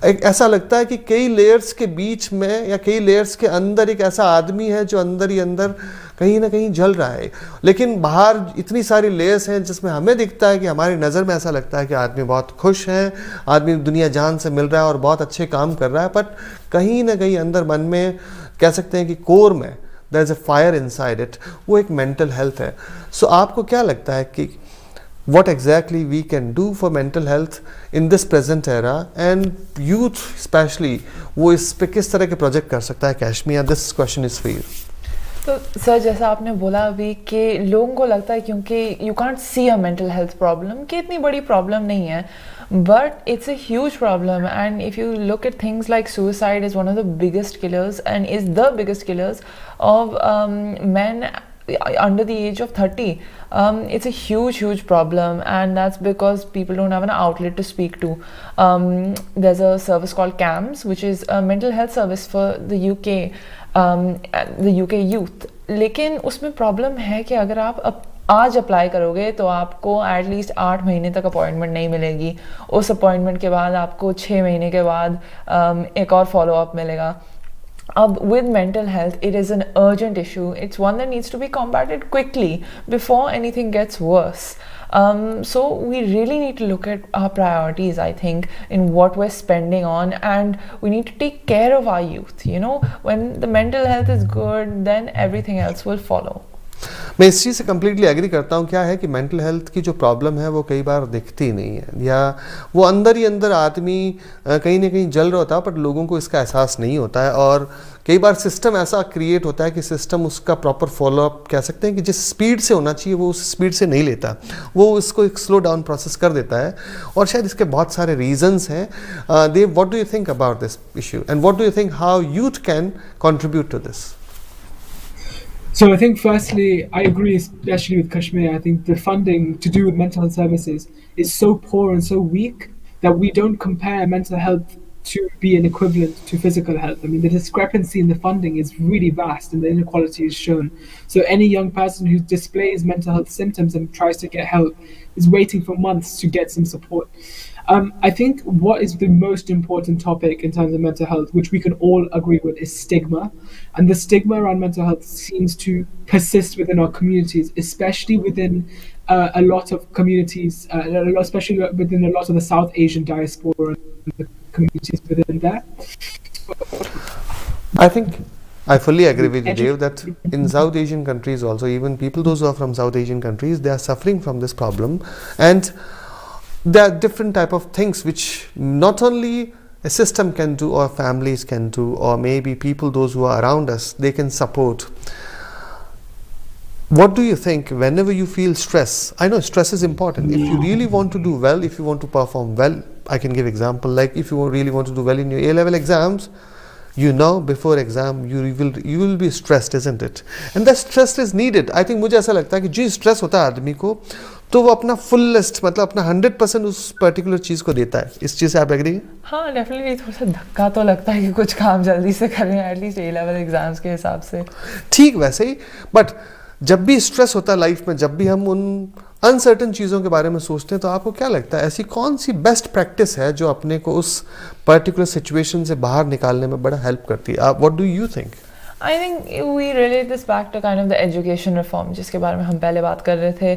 ऐसा लगता है कि कई layers के बीच में या कई layers के अंदर एक ऐसा आदमी है जो अंदर ही अंदर कहीं ना कहीं जल रहा है, लेकिन बाहर इतनी सारी लेयर्स हैं जिसमें हमें दिखता है कि हमारी नज़र में ऐसा लगता है कि आदमी बहुत खुश है, आदमी दुनिया जान से मिल रहा है और बहुत अच्छे काम कर रहा है, बट कहीं ना कहीं अंदर मन में कह सकते हैं कि कोर में there is a fire inside it, वो एक मेंटल हेल्थ है. सो आपको क्या लगता है कि what exactly we can do for mental health in this present era, and youth especially वो इस पे किस तरह के प्रोजेक्ट कर सकता है? Kashmir, this question is for you. तो सर, जैसा आपने बोला अभी कि लोगों को लगता है क्योंकि you can't see a mental health problem कि इतनी बड़ी प्रॉब्लम नहीं है, but it's a huge problem. And if you look at things like suicide is one of the biggest killers and is the biggest killers of men under the age of 30. It's a huge problem, and that's because people don't have an outlet to speak to. There's a service called CAMS, which is a mental health service for the UK youth. लेकिन उसमें problem है कि अगर आप आज apply करोगे तो आपको एटलीस्ट 8 महीने तक अपॉइंटमेंट नहीं मिलेगी. उस अपॉइंटमेंट के बाद आपको 6 महीने के बाद एक और फॉलोअप मिलेगा. With mental health, it is an urgent issue. It's one that needs to be combated quickly before anything gets worse. So we really need to look at our priorities, I think, in what we're spending on, and we need to take care of our youth. When the mental health is good, then everything else will follow. मैं इस चीज़ से completely agree करता हूँ. क्या है कि mental health की जो प्रॉब्लम है वो कई बार दिखती नहीं है, या वो अंदर ही अंदर आदमी कहीं ना कहीं जल रहा होता है, बट लोगों को इसका एहसास नहीं होता है. और कई बार सिस्टम ऐसा क्रिएट होता है कि सिस्टम उसका प्रॉपर फॉलोअप कह सकते हैं कि जिस स्पीड से होना चाहिए वो उस स्पीड से नहीं लेता, वो इसको एक स्लो डाउन प्रोसेस कर देता है. और शायद इसके बहुत सारे रीजंस हैं. Dev, what do you think about this issue, and what do you think how youth can contribute to this? So I think firstly, I agree, especially with Kashmir. I think the funding to do with mental health services is so poor and so weak that we don't compare mental health to be an equivalent to physical health. I mean, the discrepancy in the funding is really vast and the inequality is shown. So any young person who displays mental health symptoms and tries to get help is waiting for months to get some support. I think what is the most important topic in terms of mental health, which we can all agree with, is stigma. And the stigma around mental health seems to persist within our communities, especially within a lot of communities, especially within a lot of the South Asian diaspora and the communities within that. I think I fully agree with you, Dev, that in South Asian countries also, even people those who are from South Asian countries, they are suffering from this problem. And there are different type of things which not only a system can do, or families can do, or maybe people those who are around us, they can support. What do you think whenever you feel stress? I know stress is important. If you really want to do well, if you want to perform well, I can give example, like if you really want to do well in your A-level exams, before exam you will be stressed, isn't it? And that stress is needed. I think मुझे ऐसा लगता है कि जो stress होता है आदमी को, तो वो अपना फुलेस्ट मतलब अपना 100% उस पर्टिकुलर चीज़ को देता है। इस चीज़ से आप एग्री हैं? हाँ डेफिनेटली थोड़ा सा धक्का तो लगता है कि कुछ काम जल्दी से करें एटलीस्ट ए लेवल एग्जाम्स के हिसाब से। ठीक वैसे ही, बट जब भी स्ट्रेस होता है लाइफ में, जब भी हम उन अनसर्टन चीज़ों के बारे में सोचते हैं, तो आपको क्या लगता है ऐसी कौन सी बेस्ट प्रैक्टिस है जो अपने को उस पर्टिकुलर सिचुएशन से बाहर निकालने में बड़ा हेल्प करती है? What do you think? I think we relate this back to kind of the education reform जिसके बारे में हम पहले बात कर रहे थे।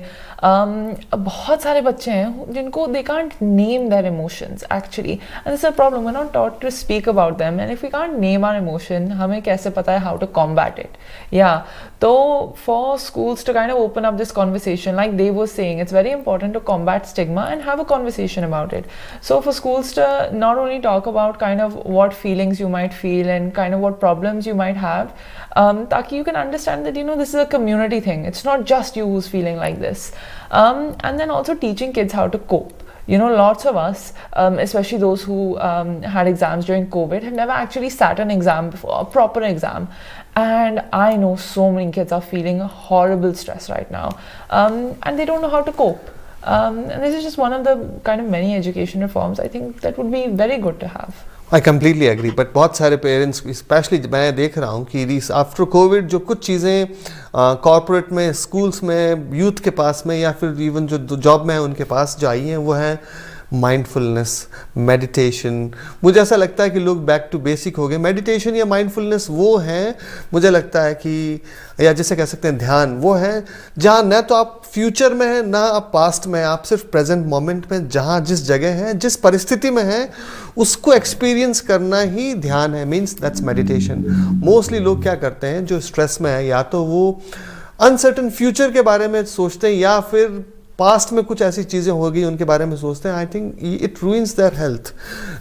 बहुत सारे बच्चे हैं जिनको they can't name their emotions actually, and this is a problem. We're not taught to speak about them, and if we can't name our emotion, हमें कैसे पता है how to combat it? Yeah, so for schools to kind of open up this conversation, like Dev was saying, it's very important to combat stigma and have a conversation about it. So for schools to not only talk about kind of what feelings you might feel and kind of what problems you might have, ताकि you can understand that this is a community thing. It's not just you who's feeling like this. And then also teaching kids how to cope. Lots of us, especially those who had exams during COVID, have never actually sat an exam before, a proper exam. And I know so many kids are feeling horrible stress right now. And they don't know how to cope. And this is just one of the kind of many education reforms I think that would be very good to have. I completely agree, but बहुत सारे parents specially मैं देख रहा हूँ कि after Covid जो कुछ चीज़ें कॉर्पोरेट में, स्कूल्स में, यूथ के पास में या फिर इवन जो जॉब में है उनके पास जो आई हैं वो है माइंडफुलनेस, मेडिटेशन। मुझे ऐसा लगता है कि लोग बैक टू बेसिक हो गए। मेडिटेशन या माइंडफुलनेस वो हैं, मुझे लगता है कि या जैसे कह सकते हैं ध्यान, वो है जहाँ न तो आप फ्यूचर में हैं ना आप पास्ट में, आप सिर्फ प्रेजेंट मोमेंट में जहाँ जिस जगह हैं, जिस परिस्थिति में हैं, उसको एक्सपीरियंस करना ही ध्यान है। Means that's meditation. मोस्टली लोग क्या करते हैं जो स्ट्रेस में है, या तो वो अनसर्टन फ्यूचर के बारे में सोचते हैं या फिर पास्ट में कुछ ऐसी चीज़ें हो गई उनके बारे में सोचते हैं। I think it ruins their health.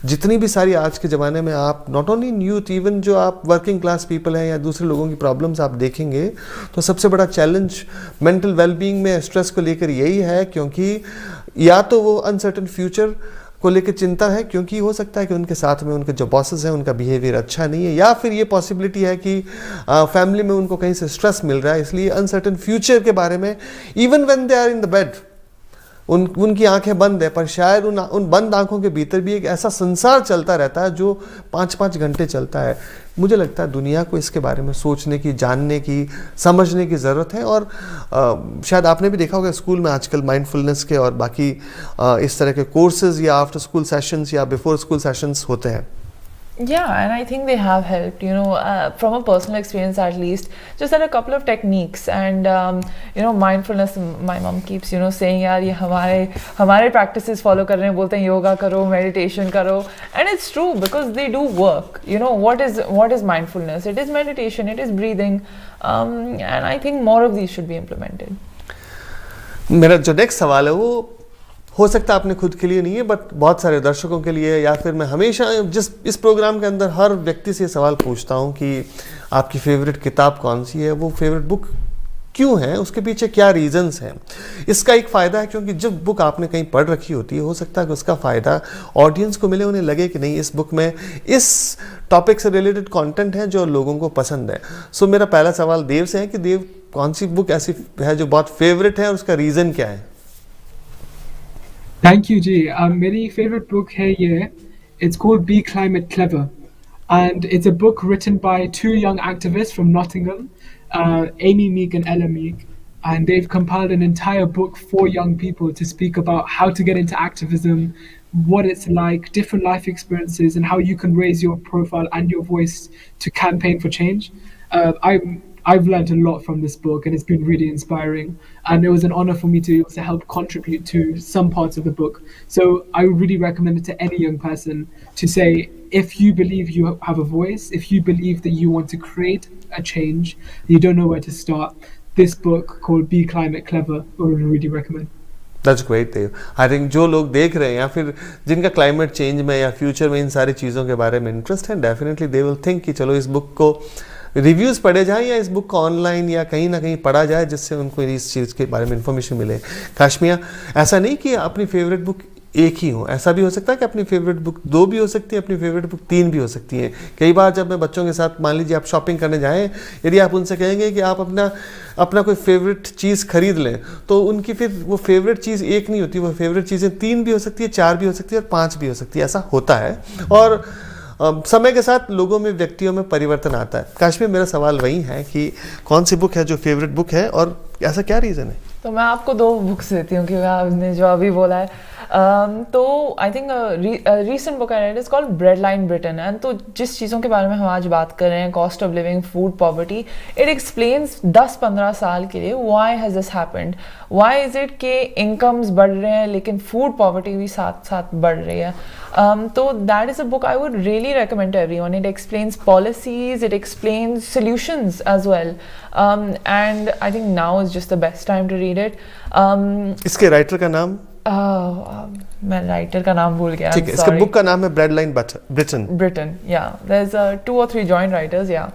जितनी भी सारी आज के ज़माने में आप not only in youth, even जो आप वर्किंग क्लास पीपल हैं या दूसरे लोगों की प्रॉब्लम्स आप देखेंगे, तो सबसे बड़ा चैलेंज मेंटल वेलबींग में स्ट्रेस को लेकर यही है, क्योंकि या तो वो अनसर्टन फ्यूचर को लेकर चिंता है क्योंकि हो सकता है कि उनके साथ में उनके जो बॉसेस हैं उनका बिहेवियर अच्छा नहीं है, या फिर ये पॉसिबिलिटी है कि फैमिली में उनको कहीं से स्ट्रेस मिल रहा है, इसलिए अनसर्टन फ्यूचर के बारे में even when they are in the bed उनकी आंखें बंद है, पर शायद उन बंद आंखों के भीतर भी एक ऐसा संसार चलता रहता है जो 5-5 घंटे चलता है। मुझे लगता है दुनिया को इसके बारे में सोचने की, जानने की, समझने की ज़रूरत है। और शायद आपने भी देखा होगा स्कूल में आजकल माइंडफुलनेस के और बाकी इस तरह के कोर्सेज या आफ्टर स्कूल सेशंस या बिफोर स्कूल सेशंस होते हैं। Yeah, and I think they have helped, from a personal experience at least. Just that a couple of techniques and, mindfulness. My mom keeps, saying, यार ये हमारे practices follow कर रहे हैं, बोलते हैं yoga करो, meditation करो, and it's true because they do work. What is mindfulness? It is meditation, it is breathing, and I think more of these should be implemented. मेरा जो नेक्स्ट सवाल है वो हो सकता है आपने खुद के लिए नहीं है, बट बहुत सारे दर्शकों के लिए, या फिर मैं हमेशा इस प्रोग्राम के अंदर हर व्यक्ति से सवाल पूछता हूं कि आपकी फेवरेट किताब कौन सी है, वो फेवरेट बुक क्यों है, उसके पीछे क्या रीजंस हैं। इसका एक फ़ायदा है क्योंकि जब बुक आपने कहीं पढ़ रखी होती है, हो सकता है कि उसका फ़ायदा ऑडियंस को मिले, उन्हें लगे कि नहीं इस बुक में इस टॉपिक से रिलेटेड कंटेंट है जो लोगों को पसंद है। सो मेरा पहला सवाल देव से है कि देव, कौन सी बुक ऐसी है जो बहुत फेवरेट है और उसका रीज़न क्या है? Thank you, Ji. मेरी favorite book है ये. It's called Be Climate Clever, and it's a book written by 2 young activists from Nottingham, Amy Meek and Ella Meek, and they've compiled an entire book for young people to speak about how to get into activism, what it's like, different life experiences, and how you can raise your profile and your voice to campaign for change. I've learned a lot from this book, and it's been really inspiring, and it was an honor for me to also help contribute to some parts of the book. So I would really recommend it to any young person to say, if you believe you have a voice, if you believe that you want to create a change, you don't know where to start, this book called Be Climate Clever I would really recommend. That's great, Dev. I think जो लोग देख रहे हैं या फिर जिनका climate change में या फ्यूचर में इन सारी चीज़ों के बारे में इंटरेस्ट है, डेफिनेटली दे विल थिंक कि चलो इस बुक को रिव्यूज़ पढ़े जाएं या इस बुक को ऑनलाइन या कहीं ना कहीं पढ़ा जाए, जिससे उनको इस चीज़ के बारे में इंफॉर्मेशन मिले। काश्मिया, ऐसा नहीं कि अपनी फेवरेट बुक एक ही हो। ऐसा भी हो सकता है कि अपनी फेवरेट बुक 2 भी हो सकती है, अपनी फेवरेट बुक 3 भी हो सकती है। कई बार जब मैं बच्चों के साथ, मान लीजिए आप शॉपिंग करने जाएं, यदि आप उनसे कहेंगे कि आप अपना अपना कोई फेवरेट चीज़ खरीद लें, तो उनकी फिर वो फेवरेट चीज़ एक नहीं होती, वो फेवरेट चीज़ें 3 भी हो सकती है, 4 भी हो सकती है और 5 भी हो सकती है। ऐसा होता है और समय के साथ लोगों में, व्यक्तियों में परिवर्तन आता है। काश्मीर, मेरा सवाल वही है कि कौन सी बुक है जो फेवरेट बुक है और ऐसा क्या रीज़न है? तो मैं आपको 2 बुक्स देती हूँ क्योंकि आपने जो अभी बोला है। तो I think recent book I read is called bread line Britain, and तो जिस चीज़ों के बारे में हम आज बात कर रहे हैं, cost of living, food poverty, it explains 10-15 साल के लिए why has this happened, why is it कि इनकम्स बढ़ रहे हैं लेकिन फूड पॉवर्टी भी साथ साथ बढ़ रही है। तो that is a book I would really recommend to everyone. It explains policies, it explains solutions as well, and I think now is just the best time to read it. इसके writer का नाम? मैं writer का नाम भूल गया। ठीक है, इसका बुक का नाम है bread line Britain. Britain, yeah. There's 2 or 3 joint writers, yeah.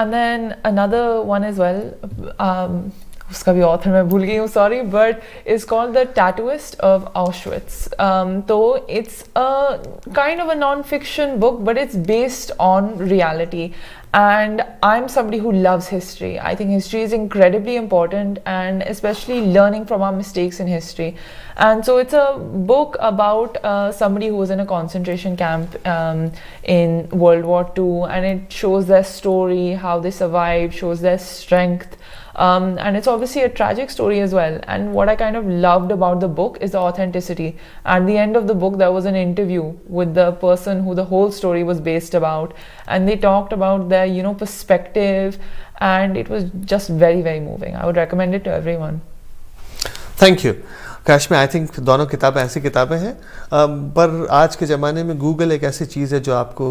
And then another one as well. उसका भी ऑथर मैं भूल गई हूँ, sorry, but is called the tattooist of Auschwitz. तो it's a kind of a non fiction book, but it's based on reality. And I'm somebody who loves history. I think history is incredibly important, and especially learning from our mistakes in history. And so it's a book about somebody who was in a concentration camp in World War II, and it shows their story, how they survived, shows their strength. And it's obviously a tragic story as well. And what I kind of loved about the book is the authenticity. At the end of the book, there was an interview with the person who the whole story was based about, and they talked about their, perspective, and it was just very, very moving. I would recommend it to everyone. Thank you Kashmir. I think दोनों किताबें ऐसी किताबें हैं, पर आज के ज़माने में गूगल एक ऐसी चीज़ है जो आपको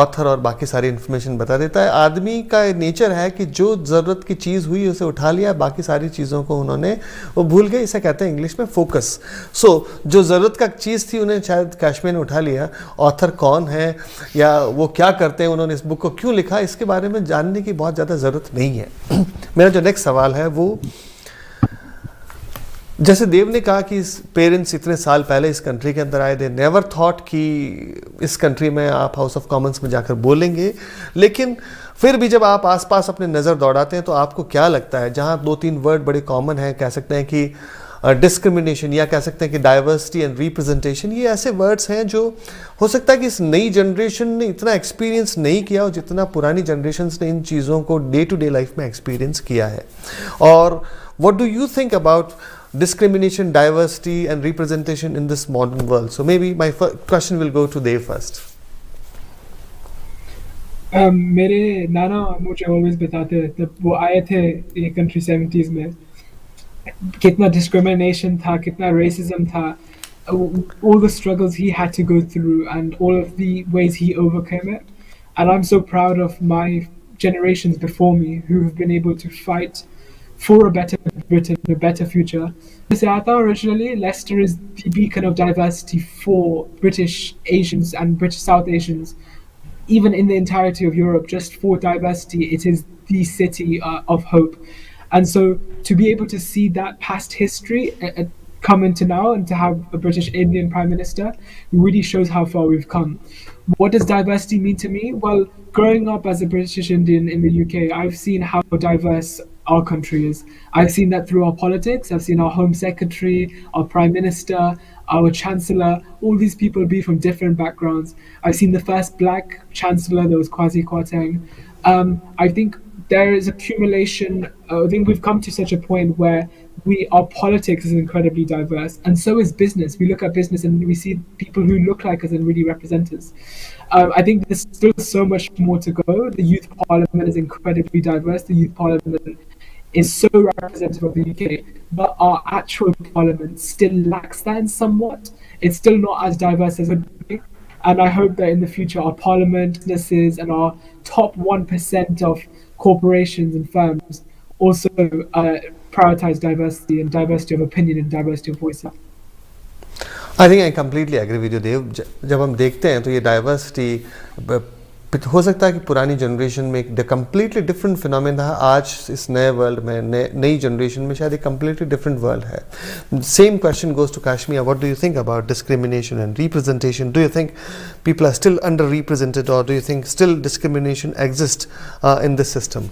ऑथर और बाकी सारी इन्फॉर्मेशन बता देता है। आदमी का नेचर है कि जो ज़रूरत की चीज़ हुई उसे उठा लिया, बाकी सारी चीज़ों को उन्होंने वो भूल गए। इसे कहते हैं इंग्लिश में फोकस। सो जो ज़रूरत का चीज़ थी उन्हें शायद काश्मीर ने उठा लिया। ऑथर कौन है या वो क्या करते हैं, उन्होंने इस बुक को क्यों लिखा, इसके बारे में जानने की बहुत ज़्यादा ज़रूरत नहीं है। मेरा जो नेक्स्ट सवाल है वो, जैसे देव ने कहा कि पेरेंट्स इतने साल पहले इस कंट्री के अंदर आए, दे नेवर थॉट कि इस कंट्री में आप हाउस ऑफ कॉमन्स में जाकर बोलेंगे, लेकिन फिर भी जब आप आसपास अपने नज़र दौड़ाते हैं तो आपको क्या लगता है, जहाँ 2-3 वर्ड बड़े कॉमन हैं, कह सकते हैं कि डिस्क्रिमिनेशन, या कह सकते हैं कि डाइवर्सिटी एंड रिप्रेजेंटेशन, ये ऐसे वर्ड्स हैं जो हो सकता है कि इस नई जनरेशन ने इतना एक्सपीरियंस नहीं किया हो जितना पुरानी जनरेशन्स ने इन चीज़ों को डे टू डे लाइफ में एक्सपीरियंस किया है। और what do you think about discrimination, diversity and representation in this modern world? So maybe my question will go to Dev first. मेरे नाना मुझे always बताते थे, वो आए थे ये country 70s में, कितना discrimination था, कितना racism था, all the struggles he had to go through and all of the ways he overcame it. And I'm so proud of my generations before me who have been able to fight for a better Britain, a better future. Originally, Leicester is the beacon of diversity for British Asians and British South Asians. Even in the entirety of Europe, just for diversity, it is the city of hope. And so to be able to see that past history come into now and to have a British Indian Prime Minister really shows how far we've come. What does diversity mean to me? Well, growing up as a British Indian in the UK, I've seen how diverse our country is. I've seen that through our politics. I've seen our Home Secretary, our Prime Minister, our Chancellor, all these people be from different backgrounds. I've seen the first black Chancellor, that was Kwasi Kwarteng. I think there is accumulation. I think we've come to such a point where our politics is incredibly diverse, and so is business. We look at business and we see people who look like us and really represent us. I think there's still so much more to go. The youth parliament is incredibly diverse. The youth parliament is so representative of the UK, but our actual parliament still lacks that in somewhat. It's still not as diverse as it would be. And I hope that in the future our parliament, businesses, and our top 1% of corporations and firms also prioritize diversity and diversity of opinion and diversity of voice. I think I completely agree with you Dev. जब हम देखते हैं तो ये diversity हो सकता है कि पुरानी जनरेशन में एक कम्प्लीटली डिफरेंट फिनोमेना था, आज इस नए वर्ल्ड में नई जनरेशन में शायद एक कम्प्लीटली डिफरेंट वर्ल्ड है. Same question goes to Kashmir. What do you think about discrimination and representation? Do you think people are still underrepresented, or do you think still discrimination exists in this system?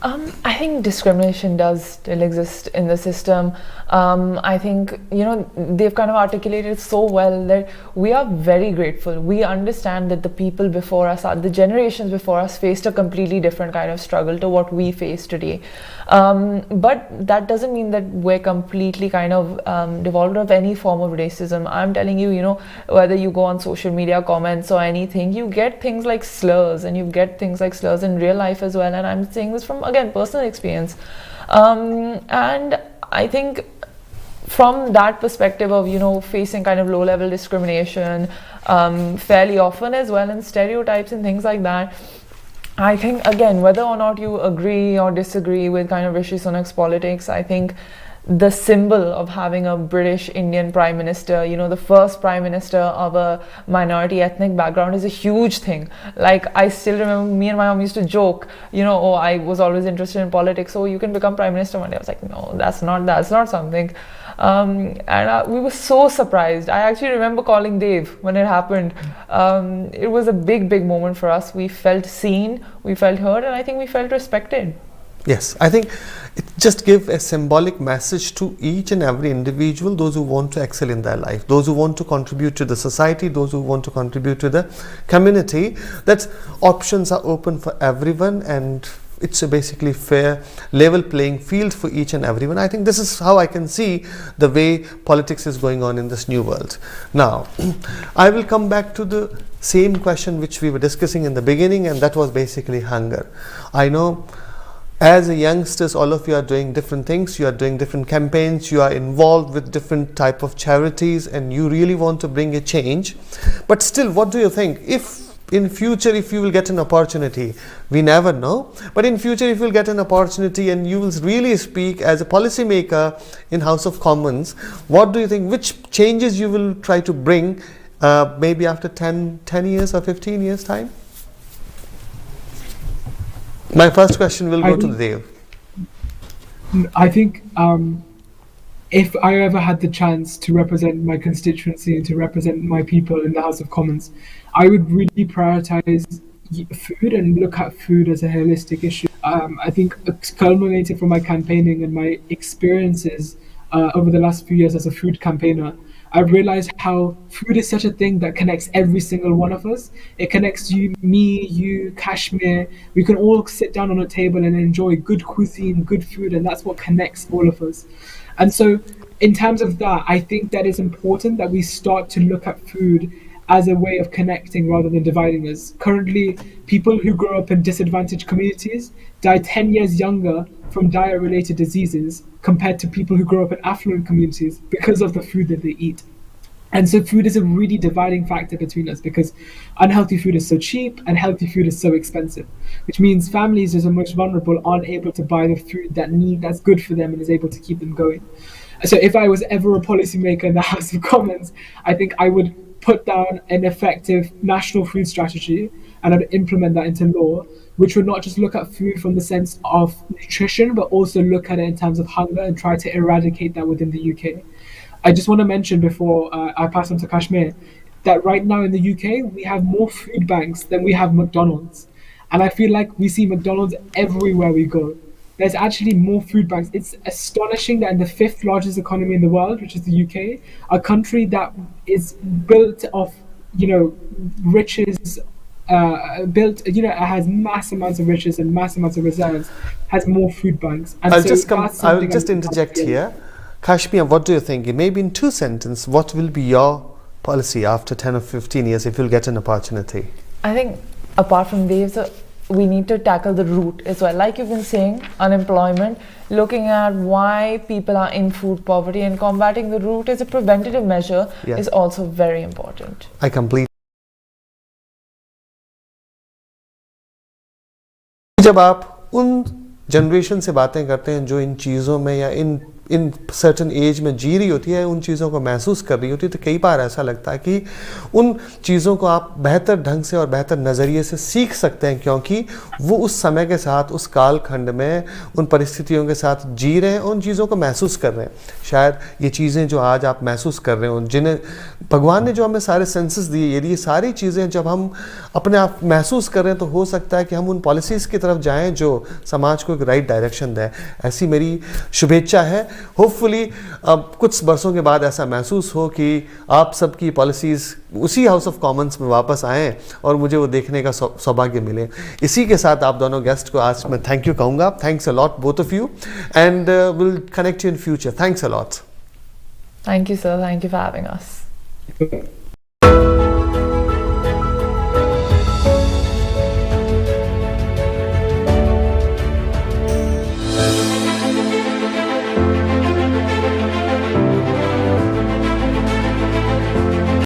I think discrimination does still exist in the system. I think, they've kind of articulated so well that we are very grateful. We understand that the people before us, the generations before us, faced a completely different kind of struggle to what we face today. But that doesn't mean that we're completely kind of devolved of any form of racism. I'm telling you, whether you go on social media comments or anything, you get things like slurs, and you get things like slurs in real life as well. And I'm saying this from, again, personal experience. And I think from that perspective of, facing kind of low-level discrimination fairly often as well, and stereotypes and things like that, I think, again, whether or not you agree or disagree with kind of Rishi Sunak's politics, I think the symbol of having a British Indian Prime Minister, the first Prime Minister of a minority ethnic background, is a huge thing. Like, I still remember me and my mom used to joke, oh, I was always interested in politics, so you can become Prime Minister one day. I was like, no, that's not something. And we were so surprised. I actually remember calling Dev when it happened. It was a big, big moment for us. We felt seen, we felt heard, and I think we felt respected. Yes, I think it just gives a symbolic message to each and every individual, those who want to excel in their life, those who want to contribute to the society, those who want to contribute to the community, that options are open for everyone, and it's a basically fair, level playing field for each and everyone. I think this is how I can see the way politics is going on in this new world. Now, I will come back to the same question which we were discussing in the beginning, and that was basically hunger. I know as a youngsters, all of you are doing different things, you are doing different campaigns, you are involved with different type of charities, and you really want to bring a change. But still, what do you think? If in future, if you will get an opportunity, we never know, but in future, if you will get an opportunity and you will really speak as a policy maker in House of Commons, what do you think, which changes you will try to bring maybe after 10 years or 15 years time? My first question will go to Dev. I think if I ever had the chance to represent my constituency and to represent my people in the House of Commons, I would really prioritize food and look at food as a holistic issue. I think it's culminated from my campaigning and my experiences over the last few years as a food campaigner. I've realized how food is such a thing that connects every single one of us. It connects you, Kashmir. We can all sit down on a table and enjoy good cuisine, good food, and that's what connects all of us. And so, in terms of that, I think that it's important that we start to look at food as a way of connecting rather than dividing us. Currently, people who grow up in disadvantaged communities die 10 years younger from diet-related diseases compared to people who grow up in affluent communities because of the food that they eat. And so food is a really dividing factor between us, because unhealthy food is so cheap and healthy food is so expensive, which means families who are most vulnerable aren't able to buy the food that's good for them and is able to keep them going. So if I was ever a policymaker in the House of Commons, I think I would put down an effective national food strategy, and I'd implement that into law, which would not just look at food from the sense of nutrition, but also look at it in terms of hunger and try to eradicate that within the UK. I just want to mention before I pass on to Kashmir, that right now in the UK, we have more food banks than we have McDonald's. And I feel like we see McDonald's everywhere we go. There's actually more food banks. It's astonishing that in the 5th largest economy in the world, which is the UK, a country that is built of, riches, it has mass amounts of riches and mass amounts of reserves, has more food banks. And I will just interject here. Kashmir, what do you think? Maybe in 2 sentences, what will be your policy after 10 or 15 years if you'll get an opportunity? I think apart from these, we need to tackle the root as well. Like you've been saying, unemployment, looking at why people are in food poverty and combating the root as a preventative measure is also very important. I completely. जब आप उन generation से बातें करते हैं जो इन चीज़ों में या इन इन सर्टन एज में जी रही होती है, उन चीज़ों को महसूस कर रही होती है, तो कई बार ऐसा लगता है कि उन चीज़ों को आप बेहतर ढंग से और बेहतर नज़रिए से सीख सकते हैं, क्योंकि वो उस समय के साथ, उस कालखंड में, उन परिस्थितियों के साथ जी रहे हैं, उन चीज़ों को महसूस कर रहे हैं। शायद ये चीज़ें जो आज आप महसूस कर रहे हो, जिन्हें भगवान ने जो हमें सारे सेंसेस दिए, यदि ये सारी चीज़ें जब हम अपने आप महसूस कर रहे हैं, तो हो सकता है कि हम उन पॉलिसीज़ की तरफ जाएं जो समाज को एक राइट डायरेक्शन दें। ऐसी मेरी शुभेच्छा है। होपफुली अब कुछ बरसों के बाद ऐसा महसूस हो कि आप सबकी पॉलिसीज़ उसी हाउस ऑफ कॉमन्स में वापस आएँ और मुझे वो देखने का सौभाग्य मिले। इसी के साथ आप दोनों गेस्ट को आज मैं थैंक यू कहूँगा। Thanks a lot both of you, and will connect you in future. Thanks a lot. Thank you, sir. Thank you for having us.